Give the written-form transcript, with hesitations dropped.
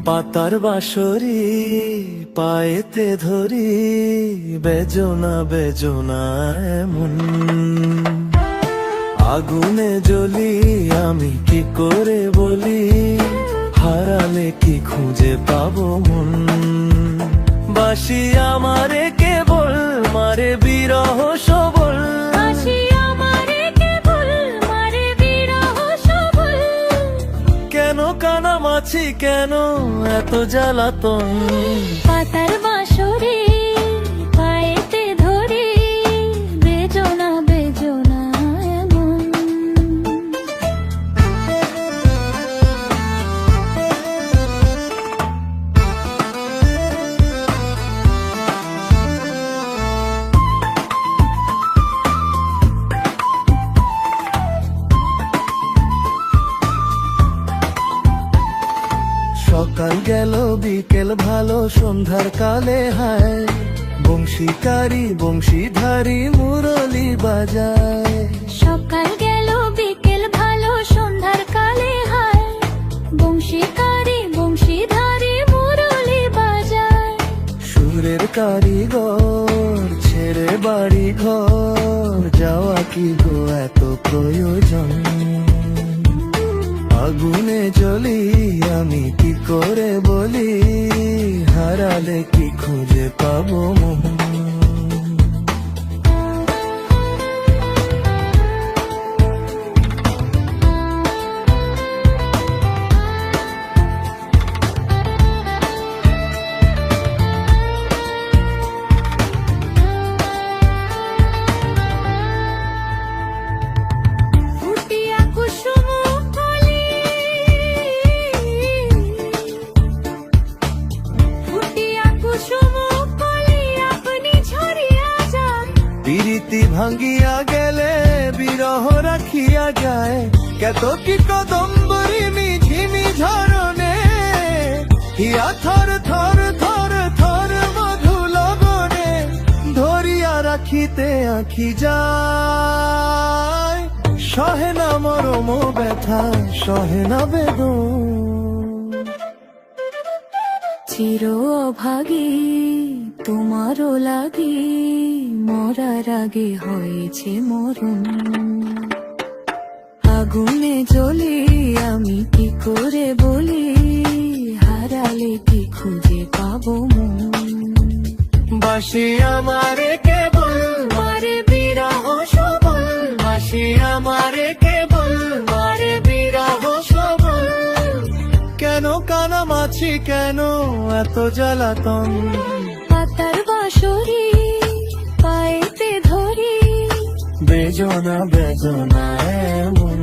পাতার বাঁশরি পায়েতে ধরি, বেজনা বেজনা এমন। আগুনে জ্বলি আমি কি করে বলি, হারালে কি খুঁজে পাবো মন। বাসি আমারে কেবল মারে বিরহ সবল, কেন কানামাছি কেন এত জ্বালাতন। পাতার বাঁশরি পায়েতে ধরি, বেজনা বেজনা এমন। সকাল গেল বিকেল ভালো সন্ধ্যার কালে হায়, বংশীকারী বংশীধারী মুরলি বাজায়। সকাল গেল বিকেল ভালো সন্ধ্যার কালে হায়, বংশীকারী বংশীধারী মুরলি বাজায়। সুরের কারিগর ছেড়ে বাড়ি ঘর, যাওয়া কি গো এত প্রয়োজন। আগুনে জ্বলি আমি কি করে বলি, হারালে কি খুঁজে পাবো মন। ফুটিয়া কুসুম কলি, ফুটিয়া কুসুম কলি আপনি ঝরিয়া যান। প্রীতি ভাঙ্গিয়া গেলে বিরহ রাখিয়া যায়, কত কি কদম্বরী মিঝিমি ঝরনে, হিয়া থর থর থর থর মধু লগনে, ধরিয়া রাখিতে আঁখি যায়। সহে না মরম ব্যথা সহে না বেদন। চির অভাগী তোমারও লাগি, মরার আগে হয়েছে মরণ। আগুনে জ্বলি আমি কি করে বলি, হারালে কি খুঁজে পাবো মন। বাসি আমারে কেবল মারে বিরহ সবল, বাসি আমারে কেবল মারে বিরহ সবল, কেন কানামাছি কেন এত জ্বালাতন। পাতার বাঁশরি পায়েতে ধরি, বেজনা বেজনা এমন।